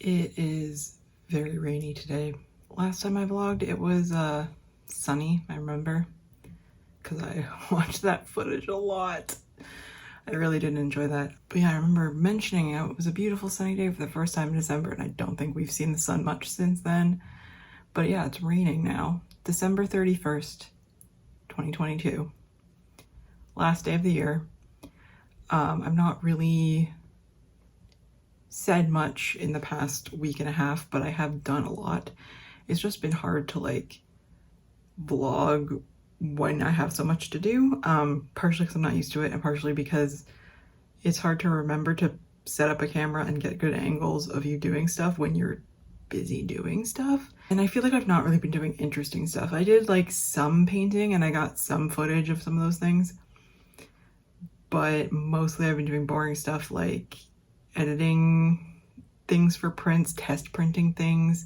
It is very rainy today. Last time I vlogged, it was sunny, I remember, because I watched that footage a lot. I really didn't enjoy that. But yeah, I remember mentioning it was a beautiful sunny day for the first time in December, and I don't think we've seen the sun much since then. But yeah, it's raining now. December 31st, 2022. Last day of the year. I'm not really said much in the past week and a half, but I have done a lot. It's just been hard to like vlog when I have so much to do, partially because I'm not used to it and partially because it's hard to remember to set up a camera and get good angles of you doing stuff when you're busy doing stuff. And I feel like I've not really been doing interesting stuff. I did like some painting and I got some footage of some of those things, but mostly I've been doing boring stuff like editing things for prints, test printing things,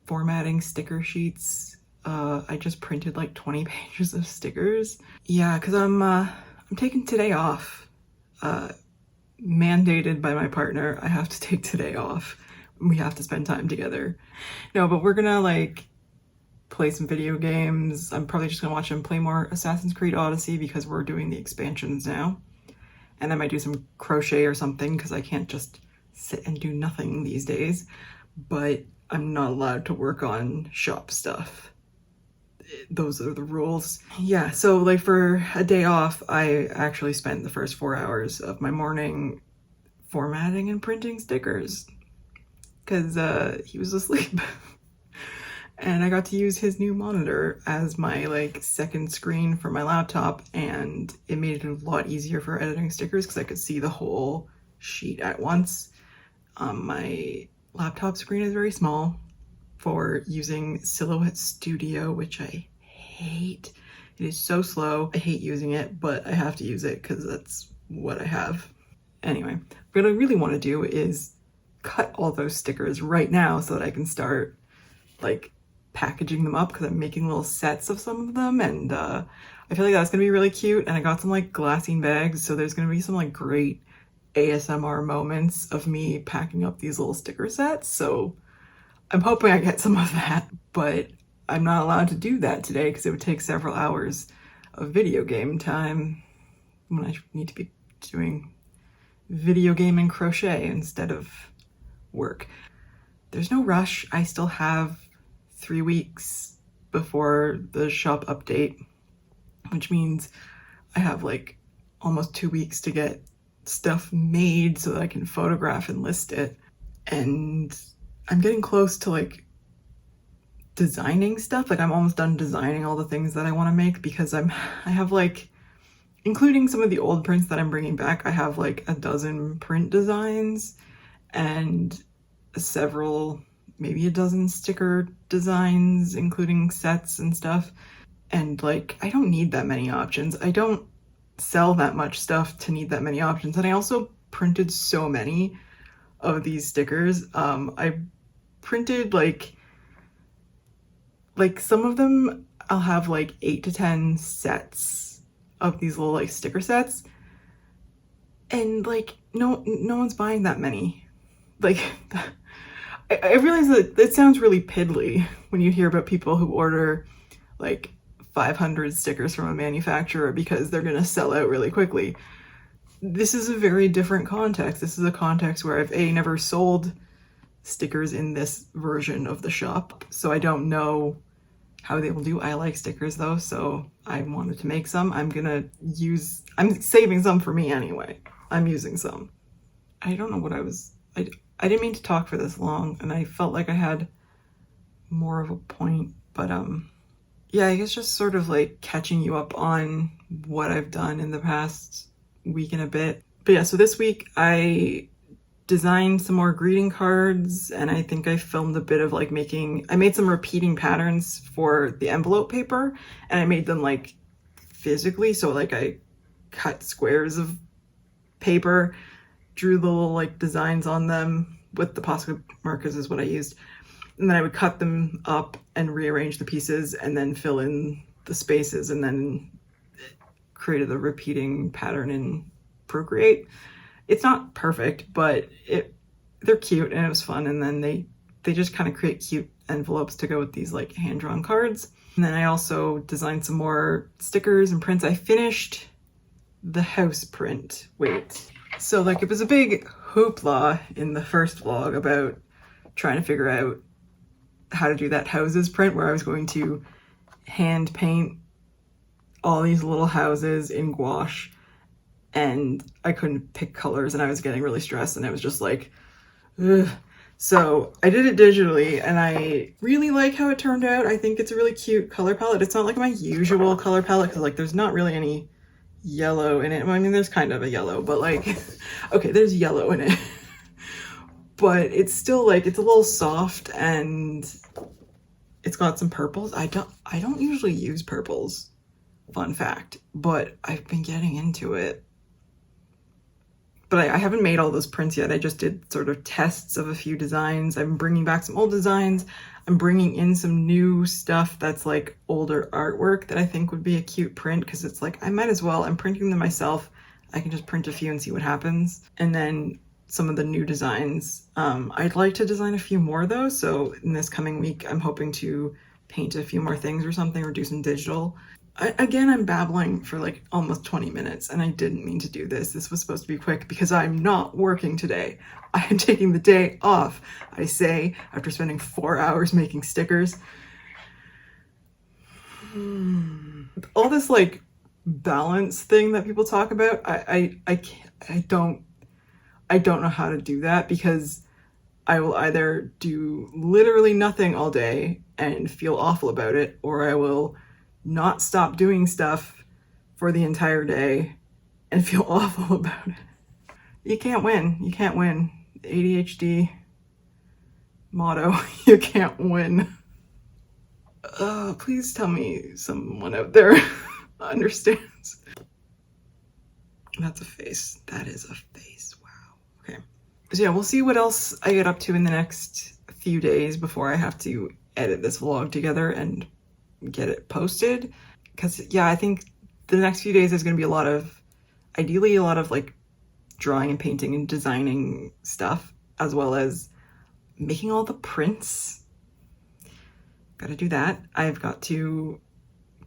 formatting sticker sheets. I just printed like 20 pages of stickers. Yeah, because I'm taking today off. Mandated by my partner, I have to take today off. We have to spend time together. No, but we're gonna like play some video games. I'm probably just gonna watch him play more Assassin's Creed Odyssey because we're doing the expansions now. And I might do some crochet or something because I can't just sit and do nothing these days. But I'm not allowed to work on shop stuff. Those are the rules. Yeah, so like for a day off, I actually spent the first 4 hours of my morning formatting and printing stickers because he was asleep. And I got to use his new monitor as my like second screen for my laptop, and it made it a lot easier for editing stickers because I could see the whole sheet at once. My laptop screen is very small for using Chatty Studio, which I hate. It is so slow. I hate using it, but I have to use it because that's what I have. Anyway, what I really want to do is cut all those stickers right now so that I can start like packaging them up because I'm making little sets of some of them, and I feel like that's gonna be really cute. And I got some like glassine bags, so there's gonna be some like great ASMR moments of me packing up these little sticker sets. So I'm hoping I get some of that, but I'm not allowed to do that today because it would take several hours of video game time when I need to be doing video game and crochet instead of work. There's no rush. I still have 3 weeks before the shop update, which means I have like almost 2 weeks to get stuff made so that I can photograph and list it. And I'm getting close to like designing stuff. Like I'm almost done designing all the things that I want to make because I have like, including some of the old prints that I'm bringing back, I have like a dozen print designs and several, maybe a dozen sticker designs, including sets and stuff. And like, I don't need that many options. I don't sell that much stuff to need that many options. And I also printed so many of these stickers. I printed like some of them I'll have like 8 to 10 sets of these little like sticker sets. And like, no one's buying that many. Like, I realize that it sounds really piddly when you hear about people who order like 500 stickers from a manufacturer because they're gonna sell out really quickly. This is a very different context. This is a context where I've never sold stickers in this version of the shop, so I don't know how they will do. I like stickers though, so I wanted to make some. I'm saving some for me anyway. I'm using some. I don't know what I didn't mean to talk for this long, and I felt like I had more of a point, but yeah, I guess just sort of like catching you up on what I've done in the past week and a bit. But yeah, so this week I designed some more greeting cards, and I think I filmed a bit of like I made some repeating patterns for the envelope paper, and I made them like physically. So like I cut squares of paper, drew the little like designs on them with the Posca markers is what I used. And then I would cut them up and rearrange the pieces and then fill in the spaces, and then created a repeating pattern in Procreate. It's not perfect, but it they're cute and it was fun. And then they just kind of create cute envelopes to go with these like hand-drawn cards. And then I also designed some more stickers and prints. I finished the house print. Wait. So like it was a big hoopla in the first vlog about trying to figure out how to do that houses print where I was going to hand paint all these little houses in gouache, and I couldn't pick colors and I was getting really stressed and I was just like, ugh. So I did it digitally and I really like how it turned out. I think it's a really cute color palette. It's not like my usual color palette because like there's not really any yellow in it. Well, I mean, there's kind of a yellow, but like, okay, there's yellow in it. But it's still like, it's a little soft and it's got some purples. I don't usually use purples, fun fact, but I've been getting into it. But I haven't made all those prints yet. I just did sort of tests of a few designs. I'm bringing back some old designs. I'm bringing in some new stuff that's like older artwork that I think would be a cute print because it's like, I might as well. I'm printing them myself. I can just print a few and see what happens. And then some of the new designs. I'd like to design a few more though. So in this coming week, I'm hoping to paint a few more things or something or do some digital. Again, I'm babbling for like almost 20 minutes and I didn't mean to do this. This was supposed to be quick because I'm not working today. I am taking the day off, I say, after spending 4 hours making stickers. All this like balance thing that people talk about, I don't know how to do that because I will either do literally nothing all day and feel awful about it, or I will not stop doing stuff for the entire day and feel awful about it. You can't win. You can't win. ADHD motto, you can't win. Please tell me someone out there understands. That's a face. That is a face. Wow. Okay. So yeah, we'll see what else I get up to in the next few days before I have to edit this vlog together and get it posted. Because yeah, I think the next few days there's going to be ideally a lot of like drawing and painting and designing stuff, as well as making all the prints. Gotta do that. I've got to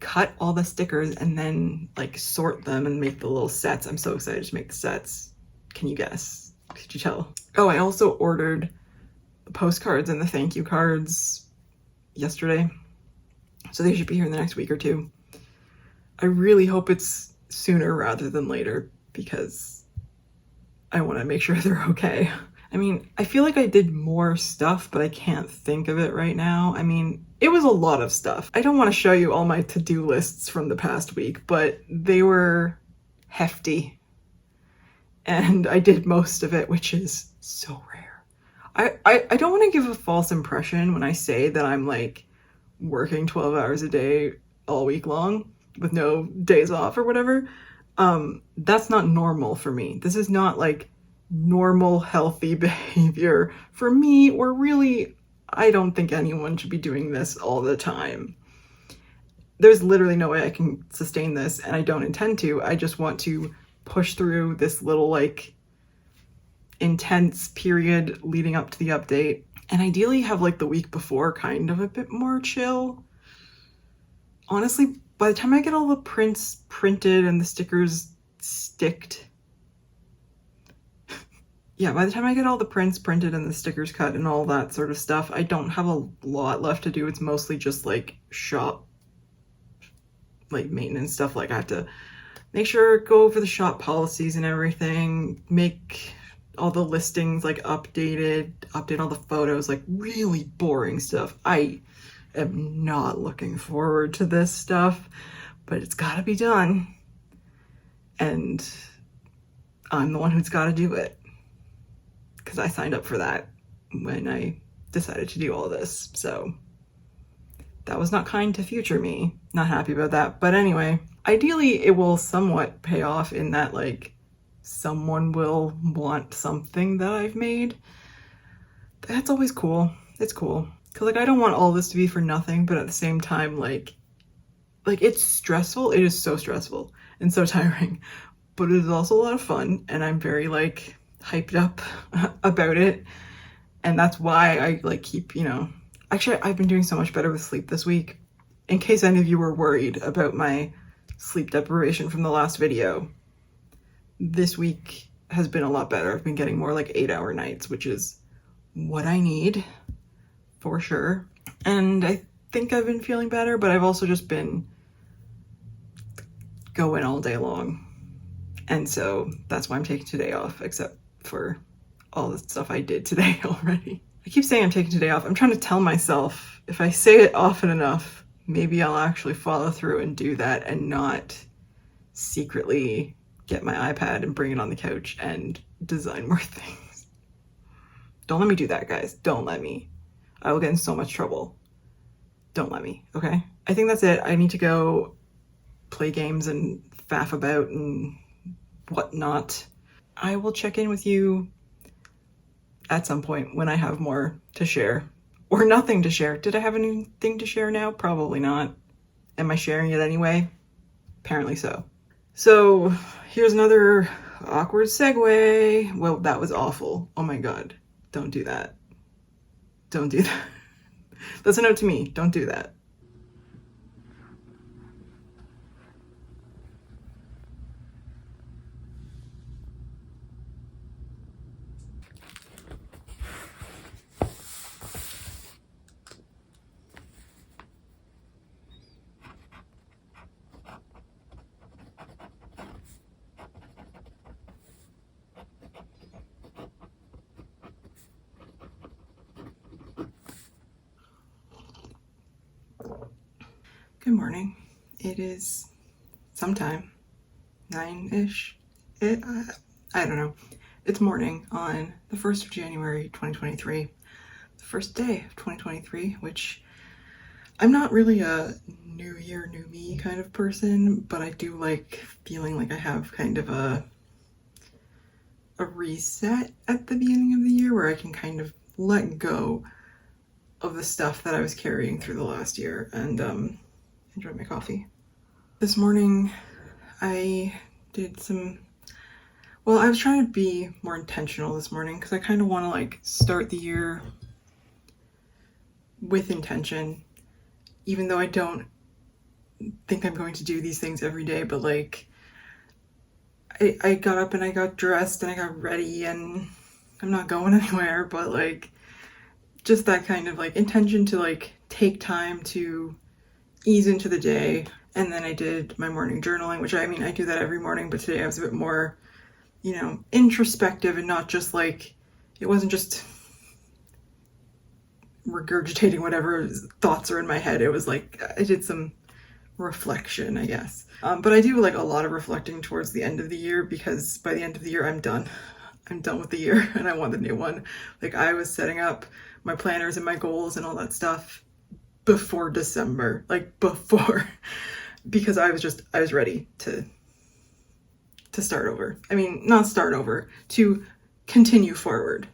cut all the stickers and then like sort them and make the little sets. I'm so excited to make the sets. Can you guess? Could you tell? Oh, I also ordered the postcards and the thank you cards yesterday. So they should be here in the next week or two. I really hope it's sooner rather than later because I want to make sure they're okay. I mean, I feel like I did more stuff, but I can't think of it right now. I mean, it was a lot of stuff. I don't want to show you all my to-do lists from the past week, but they were hefty. And I did most of it, which is so rare. I don't want to give a false impression when I say that I'm like working 12 hours a day all week long with no days off or whatever. That's not normal for me. This is not like normal healthy behavior for me, or really, I don't think anyone should be doing this all the time. There's literally no way I can sustain this, and I don't intend to. I just want to push through this little like intense period leading up to the update, and ideally have like the week before kind of a bit more chill. Honestly, by the time I get all the prints printed and the stickers sticked, yeah, by the time I get all the prints printed and the stickers cut and all that sort of stuff, I don't have a lot left to do. It's mostly just like shop, like maintenance stuff. Like I have to make sure, go over the shop policies and everything, make all the listings like update all the photos, like really boring stuff. I am not looking forward to this stuff, but it's gotta be done. And I'm the one who's gotta do it, because I signed up for that when I decided to do all this. So that was not kind to future me. Not happy about that. But anyway, ideally it will somewhat pay off in that like someone will want something that I've made. That's always cool. It's cool. Cause like I don't want all this to be for nothing, but at the same time, like it's stressful. It is so stressful and so tiring, but it is also a lot of fun. And I'm very like hyped up about it. And that's why I like keep, actually I've been doing so much better with sleep this week. In case any of you were worried about my sleep deprivation from the last video, this week has been a lot better. I've been getting more like 8-hour nights, which is what I need for sure. And I think I've been feeling better, but I've also just been going all day long. And so that's why I'm taking today off, except for all the stuff I did today already. I keep saying I'm taking today off. I'm trying to tell myself if I say it often enough, maybe I'll actually follow through and do that and not secretly get my iPad and bring it on the couch and design more things. Don't let me do that, guys. Don't let me. I will get in so much trouble. Don't let me, okay? I think that's it. I need to go play games and faff about and whatnot. I will check in with you at some point when I have more to share. Or nothing to share. Did I have anything to share now? Probably not. Am I sharing it anyway? Apparently so. So here's another awkward segue. Well, that was awful. Oh my god. Don't do that. Don't do that. That's a note to me. Don't do that. Good morning. It is sometime 9-ish. I don't know. It's morning on the 1st of January 2023. The first day of 2023, which I'm not really a new year, new me kind of person, but I do like feeling like I have kind of a reset at the beginning of the year where I can kind of let go of the stuff that I was carrying through the last year and enjoy my coffee. This morning I did I was trying to be more intentional this morning because I kind of want to like start the year with intention, even though I don't think I'm going to do these things every day, but like I got up and I got dressed and I got ready and I'm not going anywhere, but like just that kind of like intention to like take time to ease into the day. And then I did my morning journaling, which I mean, I do that every morning, but today I was a bit more, introspective and not just like, it wasn't just regurgitating whatever thoughts are in my head. It was like, I did some reflection, I guess. But I do like a lot of reflecting towards the end of the year because by the end of the year, I'm done. I'm done with the year and I want the new one. Like I was setting up my planners and my goals and all that stuff before December, because I was ready to start over. I mean, not start over, to continue forward.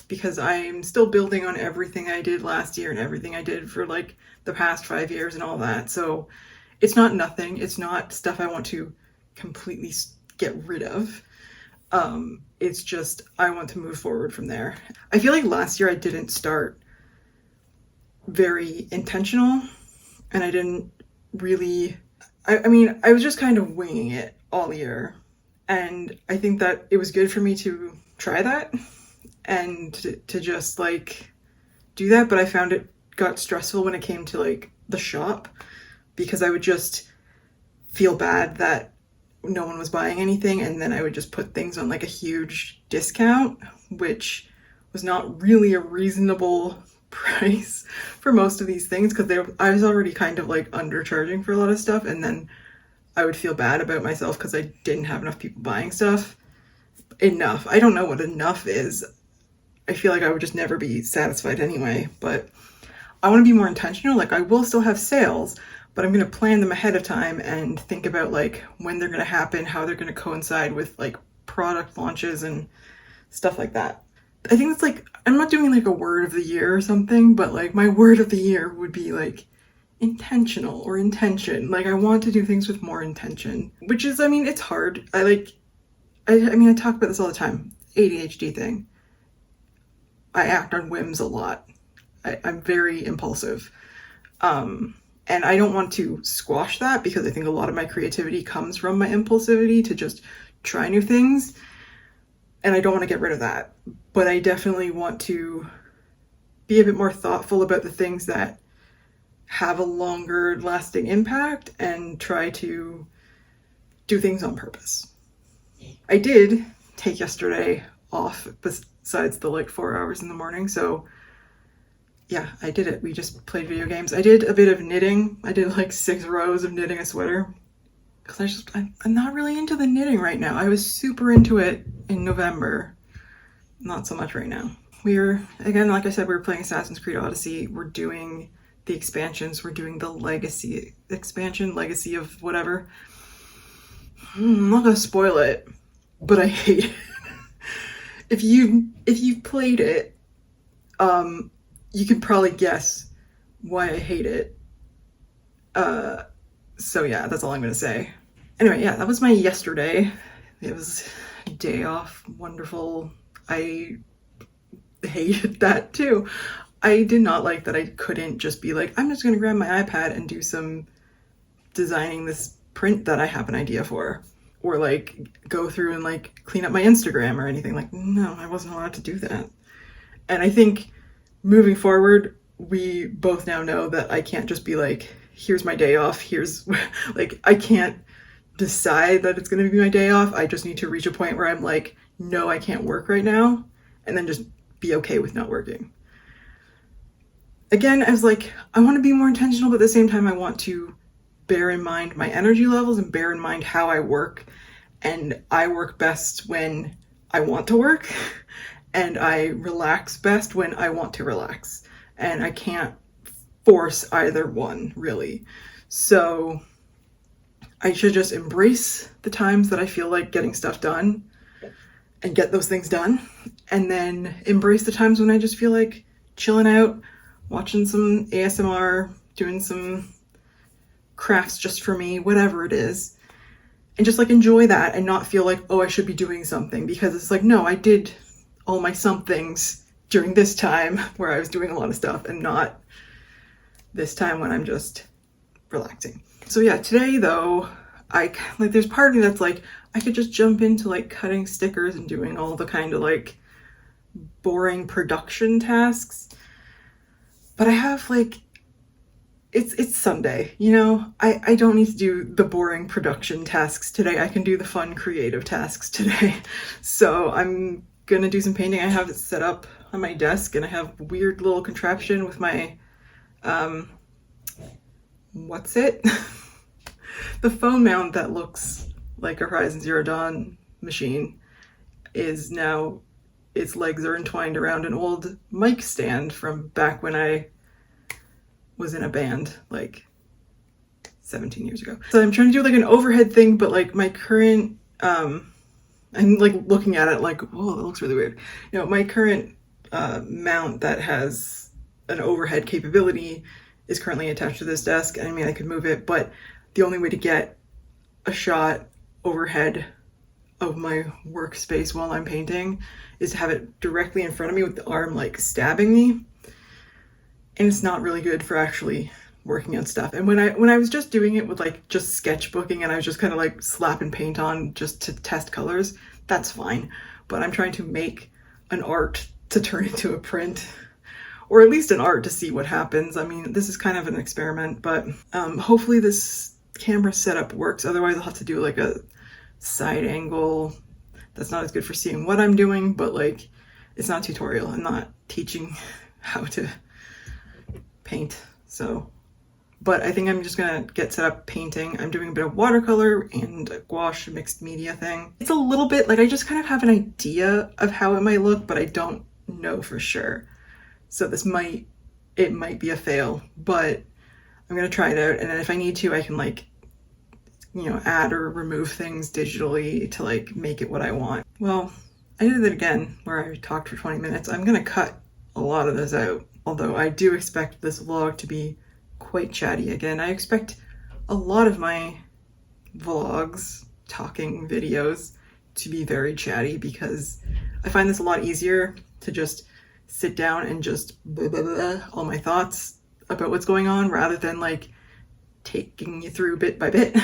Because I'm still building on everything I did last year and everything I did for like the past 5 years and all that. So it's not nothing. It's not stuff I want to completely get rid of. It's just, I want to move forward from there. I feel like last year I didn't start very intentional and I didn't really, I mean, I was just kind of winging it all year. And I think that it was good for me to try that and to just like do that. But I found it got stressful when it came to like the shop because I would just feel bad that no one was buying anything. And then I would just put things on like a huge discount, which was not really a reasonable price for most of these things because I was already kind of like undercharging for a lot of stuff, and then I would feel bad about myself because I didn't have enough people buying stuff. Enough. I don't know what enough is. I feel like I would just never be satisfied anyway, but I want to be more intentional. Like I will still have sales, but I'm going to plan them ahead of time and think about like when they're going to happen, how they're going to coincide with like product launches and stuff like that. I think it's like, I'm not doing like a word of the year or something, but like my word of the year would be like intentional or intention. Like I want to do things with more intention, which is, I mean, it's hard. I mean, I talk about this all the time. ADHD thing. I act on whims a lot. I'm very impulsive. And I don't want to squash that because I think a lot of my creativity comes from my impulsivity to just try new things. And I don't want to get rid of that. But I definitely want to be a bit more thoughtful about the things that have a longer lasting impact and try to do things on purpose. I did take yesterday off besides the like 4 hours in the morning. So yeah, I did it. We just played video games. I did a bit of knitting. I did like 6 rows of knitting a sweater because I'm not really into the knitting right now. I was super into it in November. Not so much right now. Again, like I said, we were playing Assassin's Creed Odyssey. We're doing the expansions. We're doing the Legacy expansion, Legacy of whatever. I'm not gonna spoil it, but I hate it. If you've played it, you can probably guess why I hate it. So yeah, that's all I'm gonna say. Anyway, yeah, that was my yesterday. It was a day off, wonderful. I hated that too. I did not like that I couldn't just be like, I'm just gonna grab my iPad and do some designing this print that I have an idea for, or like go through and like clean up my Instagram or anything. Like, no, I wasn't allowed to do that. And I think moving forward, we both now know that I can't just be like, here's my day off, here's like, I can't decide that it's going to be my day off. I just need to reach a point where I'm like, no, I can't work right now, and then just be okay with not working. Again, I was like, I want to be more intentional, but at the same time, I want to bear in mind my energy levels and bear in mind how I work. And I work best when I want to work, and I relax best when I want to relax. And I can't force either one, really. So I should just embrace the times that I feel like getting stuff done and get those things done. And then embrace the times when I just feel like chilling out, watching some ASMR, doing some crafts just for me, whatever it is. And just like enjoy that and not feel like, oh, I should be doing something, because it's like, no, I did all my somethings during this time where I was doing a lot of stuff, and not this time when I'm just relaxing. So yeah, today though, there's part of me that's like, I could just jump into like cutting stickers and doing all the kind of like boring production tasks. But I have like, it's Sunday, you know? I don't need to do the boring production tasks today. I can do the fun creative tasks today. So I'm gonna do some painting. I have it set up on my desk, and I have a weird little contraption with my, what's it? The phone mount that looks like a Horizon Zero Dawn machine is now, its legs are entwined around an old mic stand from back when I was in a band like 17 years ago. So I'm trying to do like an overhead thing, but like my current, I'm like looking at it like, whoa, that looks really weird. You know, my current mount that has an overhead capability is currently attached to this desk. I mean, I could move it, but the only way to get a shot overhead of my workspace while I'm painting is to have it directly in front of me with the arm like stabbing me. And it's not really good for actually working on stuff. And when I was just doing it with like just sketchbooking, and I was just kind of like slapping paint on just to test colors, that's fine. But I'm trying to make an art to turn into a print, or at least an art to see what happens. I mean, this is kind of an experiment, but hopefully this camera setup works. Otherwise I'll have to do like a side angle. That's not as good for seeing what I'm doing, but like, it's not a tutorial. I'm not teaching how to paint. So, but I think I'm just gonna get set up painting. I'm doing a bit of watercolor and a gouache mixed media thing. It's a little bit like, I just kind of have an idea of how it might look, but I don't know for sure. So it might be a fail, but I'm gonna try it out. And then if I need to, I can like, you know, add or remove things digitally to like make it what I want. Well, I did it again where I talked for 20 minutes. I'm gonna cut a lot of this out. Although I do expect this vlog to be quite chatty again. I expect a lot of my vlogs, talking videos, to be very chatty because I find this a lot easier to just sit down and just blah, blah, blah, all my thoughts about what's going on rather than like taking you through bit by bit.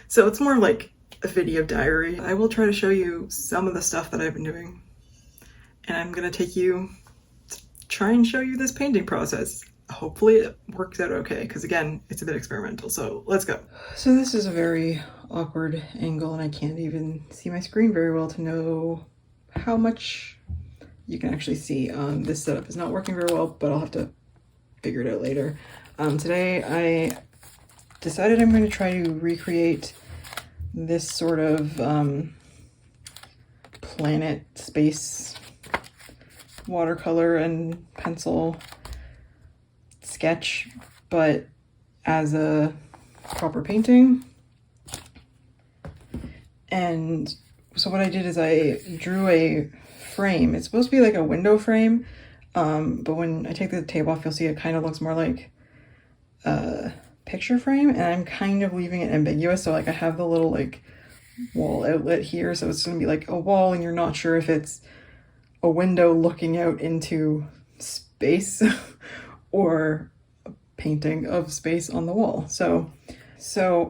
So it's more like a video diary. I will try to show you some of the stuff that I've been doing, and I'm gonna take you to try and show you this painting process. Hopefully it works out okay, because again, it's a bit experimental, so let's go. So this is a very awkward angle and I can't even see my screen very well to know how much you can actually see. This setup is not working very well, but I'll have to figure it out later. Today I decided I'm going to try to recreate this sort of planet space watercolor and pencil sketch, but as a proper painting. And so what I did is I drew a frame. It's supposed to be like a window frame, but when I take the tape off, you'll see it kind of looks more like a picture frame, and I'm kind of leaving it ambiguous. So like I have the little like wall outlet here, so it's gonna be like a wall and you're not sure if it's a window looking out into space or a painting of space on the wall. So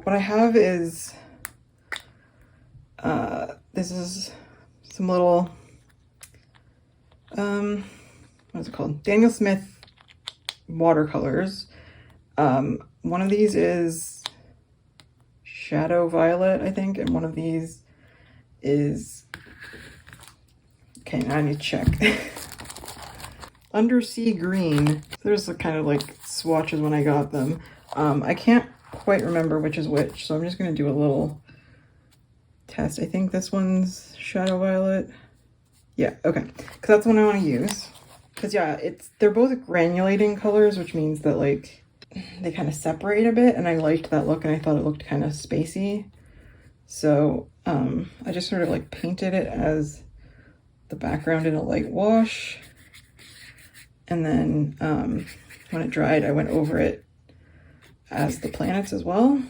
what I have is this is some little what is it called? Daniel Smith watercolors. One of these is Shadow Violet, I think, and one of these is, okay, now I need to check. Undersea Green. There's the kind of like swatches when I got them. I can't quite remember which is which, so I'm just gonna do a little test. I think this one's Shadow Violet. Yeah, okay, because that's the one I want to use. Because yeah, they're both granulating colors, which means that like they kind of separate a bit, and I liked that look and I thought it looked kind of spacey. So I just sort of like painted it as the background in a light wash, and then when it dried I went over it as the planets as well.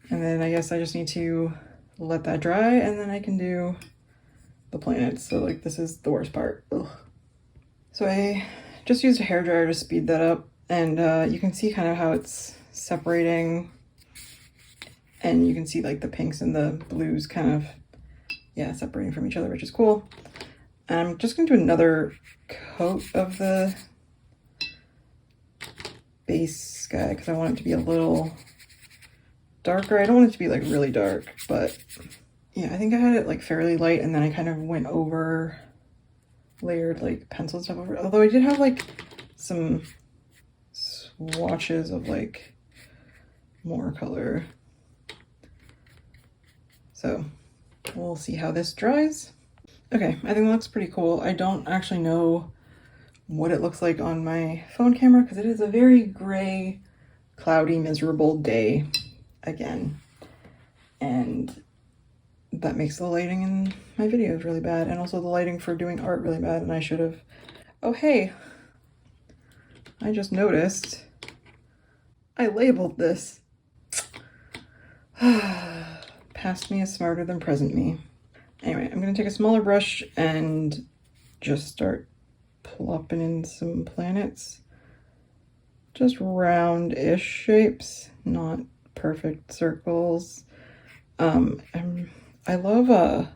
And then I guess I just need to let that dry and then I can do the planets. So like this is the worst part. Ugh. So I just used a hairdryer to speed that up, and you can see kind of how it's separating, and you can see like the pinks and the blues kind of, yeah, separating from each other, which is cool. And I'm just gonna do another coat of the base guy because I want it to be a little darker. I don't want it to be like really dark, but yeah, I think I had it like fairly light, and then I kind of went over, layered like pencil stuff over, although I did have like some swatches of like more color. So we'll see how this dries. Okay, I think that looks pretty cool. I don't actually know what it looks like on my phone camera because it is a very gray, cloudy, miserable day again. And that makes the lighting in my videos really bad, and also the lighting for doing art really bad, and I should have... Oh, hey! I just noticed I labeled this. Past me is smarter than present me. Anyway, I'm gonna take a smaller brush and just start plopping in some planets. Just round-ish shapes, not perfect circles. I love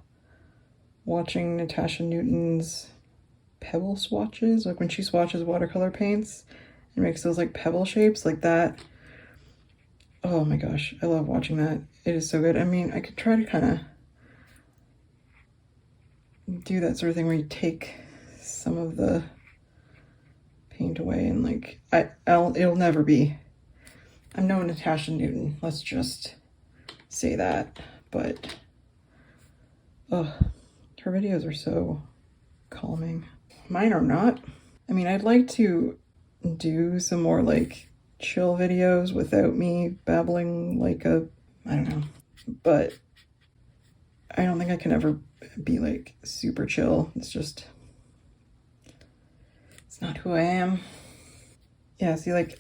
watching Natasha Newton's pebble swatches, like when she swatches watercolor paints and makes those like pebble shapes like that. Oh my gosh, I love watching that. It is so good. I mean, I could try to kind of do that sort of thing where you take some of the paint away and like, it'll never be, I'm no Natasha Newton, let's just say that, but oh, her videos are so calming. Mine are not. I mean, I'd like to do some more like chill videos without me babbling like a, I don't know, but I don't think I can ever be like super chill. It's just, it's not who I am. Yeah, see, like,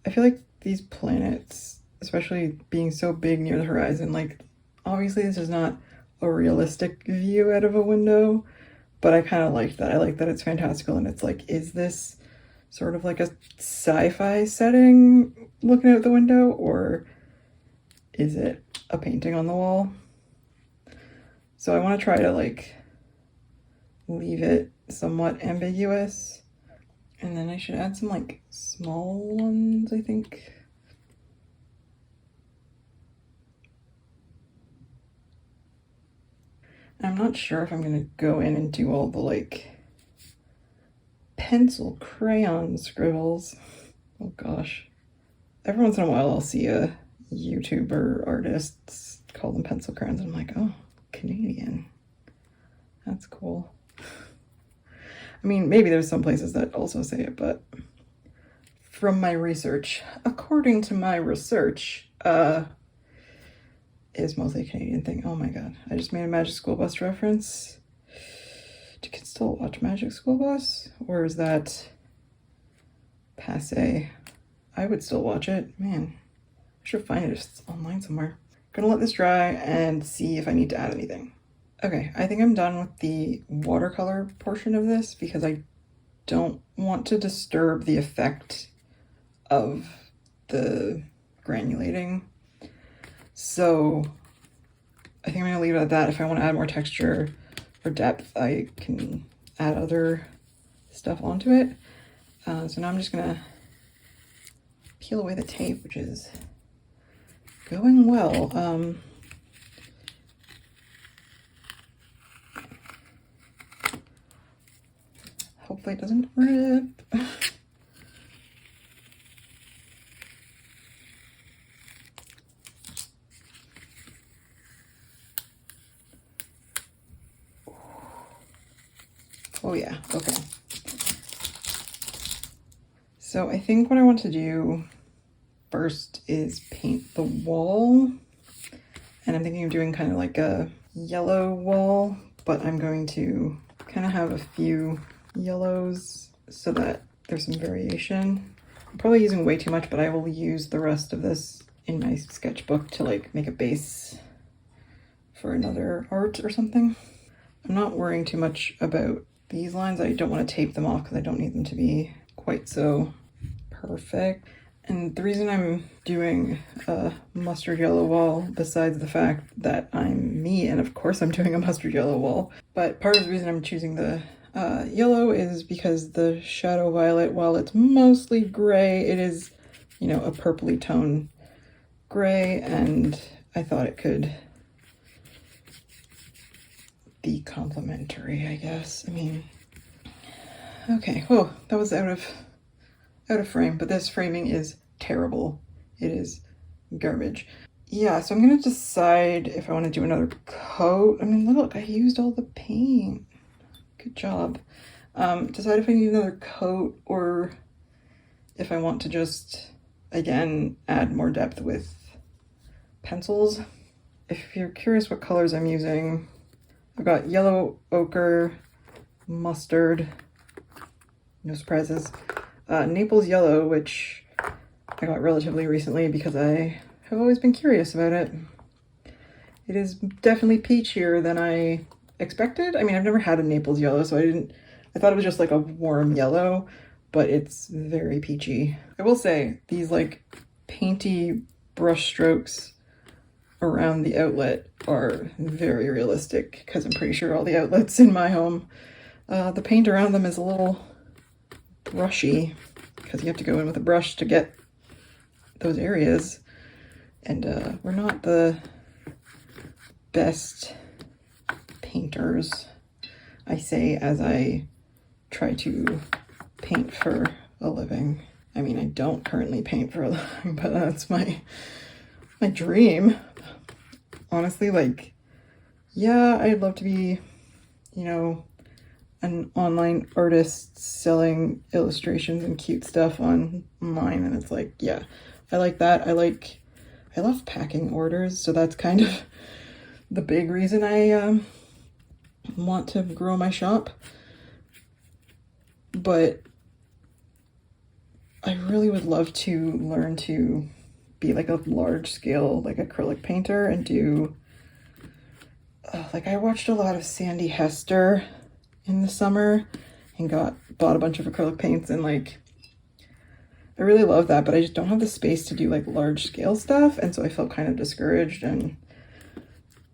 I feel like these planets, especially being so big near the horizon, like, obviously this is not a realistic view out of a window, but I kind of like that. I like that it's fantastical and it's like, is this sort of like a sci-fi setting looking out the window, or is it a painting on the wall? So I want to try to like leave it somewhat ambiguous. And then I should add some like small ones, I think. I'm not sure if I'm gonna go in and do all the like pencil crayon scribbles. Oh gosh. Every once in a while I'll see a YouTuber artists call them pencil crayons, and I'm like, oh, Canadian. That's cool. I mean, maybe there's some places that also say it, but from my research, according to my research, is mostly a Canadian thing. Oh my god, I just made a Magic School Bus reference. Do kids still watch Magic School Bus? Or is that passe? I would still watch it. Man, I should find it if it's online somewhere. Gonna let this dry and see if I need to add anything. Okay, I think I'm done with the watercolor portion of this because I don't want to disturb the effect of the granulating. So I think I'm gonna leave it at that. If I want to add more texture or depth, I can add other stuff onto it. So now I'm just gonna peel away the tape, which is going well. Hopefully it doesn't rip. Oh yeah, okay. So I think what I want to do first is paint the wall. And I'm thinking of doing kind of like a yellow wall, but I'm going to kind of have a few yellows so that there's some variation. I'm probably using way too much, but I will use the rest of this in my sketchbook to like make a base for another art or something. I'm not worrying too much about these lines. I don't want to tape them off because I don't need them to be quite so perfect. And the reason I'm doing a mustard yellow wall, besides the fact that I'm me, and of course I'm doing a mustard yellow wall, but part of the reason I'm choosing the yellow is because the shadow violet, while it's mostly gray, it is, you know, a purpley tone gray, and I thought it could be complementary, I guess. I mean, okay, oh, that was out of frame, but this framing is terrible. It is garbage. Yeah, so I'm gonna decide if I want to do another coat. I mean, look, I used all the paint. Good job. Decide if I need another coat or if I want to just, again, add more depth with pencils. If you're curious what colors I'm using, I've got yellow, ochre, mustard, no surprises, Naples yellow, which I got relatively recently because I have always been curious about it. It is definitely peachier than I expected. I mean, I've never had a Naples yellow, so I thought it was just like a warm yellow, but it's very peachy. I will say these like painty brush strokes around the outlet are very realistic because I'm pretty sure all the outlets in my home, the paint around them is a little brushy because you have to go in with a brush to get those areas, and we're not the best painters, I say as I try to paint for a living. I mean, I don't currently paint for a living, but that's my dream. Honestly, like, yeah, I'd love to be, you know, an online artist selling illustrations and cute stuff online, and it's like, yeah, I like that. I love packing orders, so that's kind of the big reason I want to grow my shop. But I really would love to learn to be like a large scale like acrylic painter and do like I watched a lot of Sandy Hester in the summer and bought a bunch of acrylic paints, and like I really love that, but I just don't have the space to do like large scale stuff, and so I felt kind of discouraged and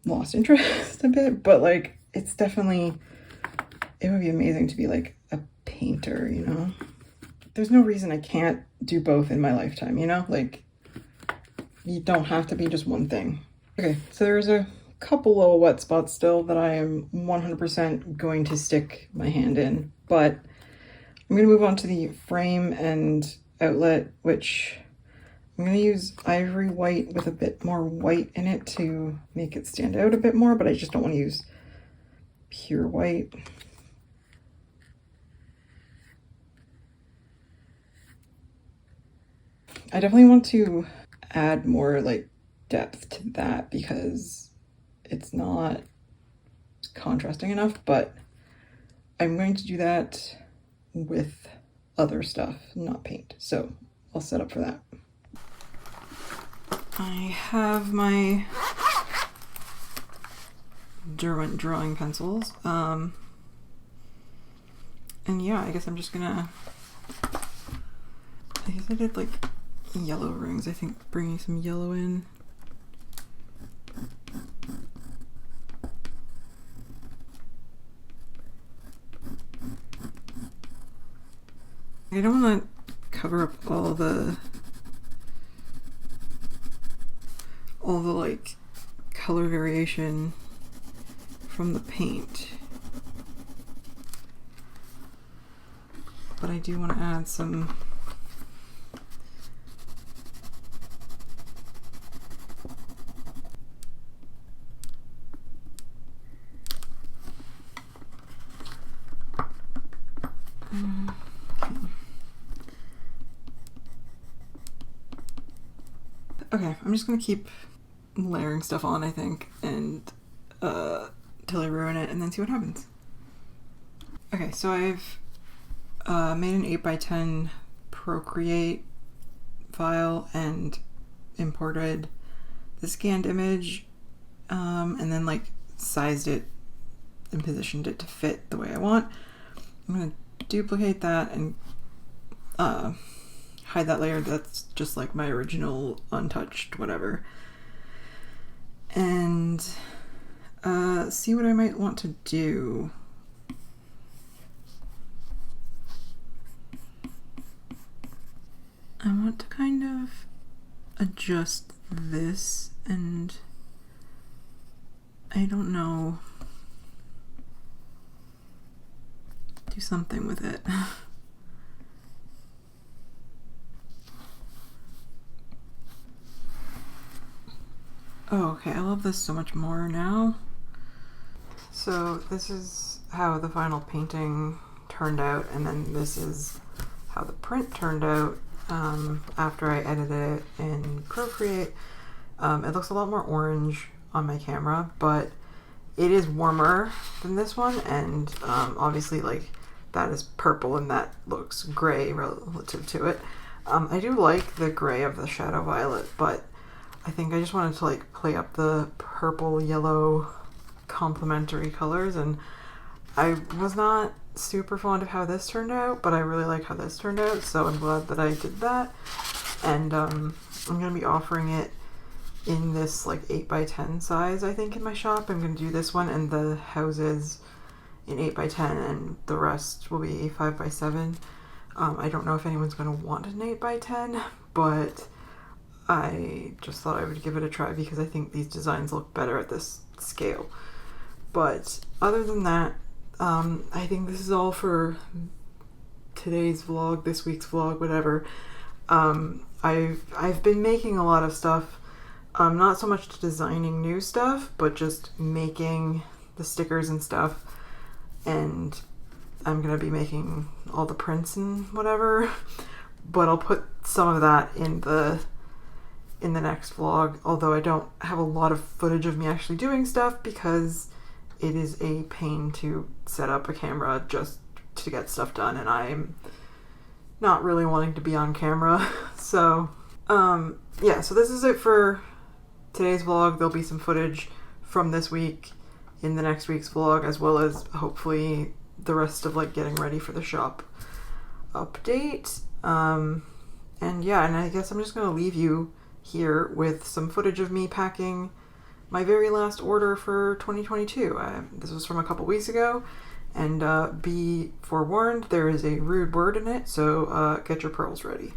lost interest a bit. But like it's definitely, it would be amazing to be like a painter, you know? There's no reason I can't do both in my lifetime, you know? Like you don't have to be just one thing. Okay, so there's a couple little wet spots still that I am 100% going to stick my hand in, but I'm going to move on to the frame and outlet, which I'm going to use ivory white with a bit more white in it to make it stand out a bit more, but I just don't want to use pure white. I definitely want to add more like depth to that because it's not contrasting enough, but I'm going to do that with other stuff, not paint. So I'll set up for that. I have my Derwent drawing pencils. And yeah, I guess I'm just gonna, I guess I did like yellow rings. I think bringing some yellow in. I don't want to cover up all the like color variation from the paint, but I do want to add some okay, I'm just gonna keep layering stuff on, I think, and till I ruin it and then see what happens. Okay, so I've made an 8x10 Procreate file and imported the scanned image, and then like sized it and positioned it to fit the way I want. I'm gonna duplicate that and hide that layer that's just like my original untouched whatever, and see what I might want to do. I want to kind of adjust this, and I don't know, do something with it. Oh, okay, I love this so much more now. So this is how the final painting turned out, and then this is how the print turned out after I edited it in Procreate. It looks a lot more orange on my camera, but it is warmer than this one, and obviously like that is purple and that looks gray relative to it. I do like the gray of the shadow violet, but I think I just wanted to like play up the purple yellow complementary colors, and I was not super fond of how this turned out, but I really like how this turned out, so I'm glad that I did that. And I'm gonna be offering it in this like 8x10 size, I think, in my shop. I'm gonna do this one and the houses in 8x10, and the rest will be 5x7. I don't know if anyone's gonna want an 8x10, but I just thought I would give it a try because I think these designs look better at this scale. But other than that, I think this is all for today's vlog, this week's vlog, whatever. I've been making a lot of stuff, not so much designing new stuff, but just making the stickers and stuff, and I'm gonna be making all the prints and whatever, but I'll put some of that in the next vlog, although I don't have a lot of footage of me actually doing stuff because it is a pain to set up a camera just to get stuff done, and I'm not really wanting to be on camera. So yeah, so this is it for today's vlog. There'll be some footage from this week in the next week's vlog, as well as hopefully the rest of like getting ready for the shop update. And yeah, and I guess I'm just gonna leave you here with some footage of me packing my very last order for 2022. This was from a couple weeks ago, and be forewarned, there is a rude word in it, so get your pearls ready.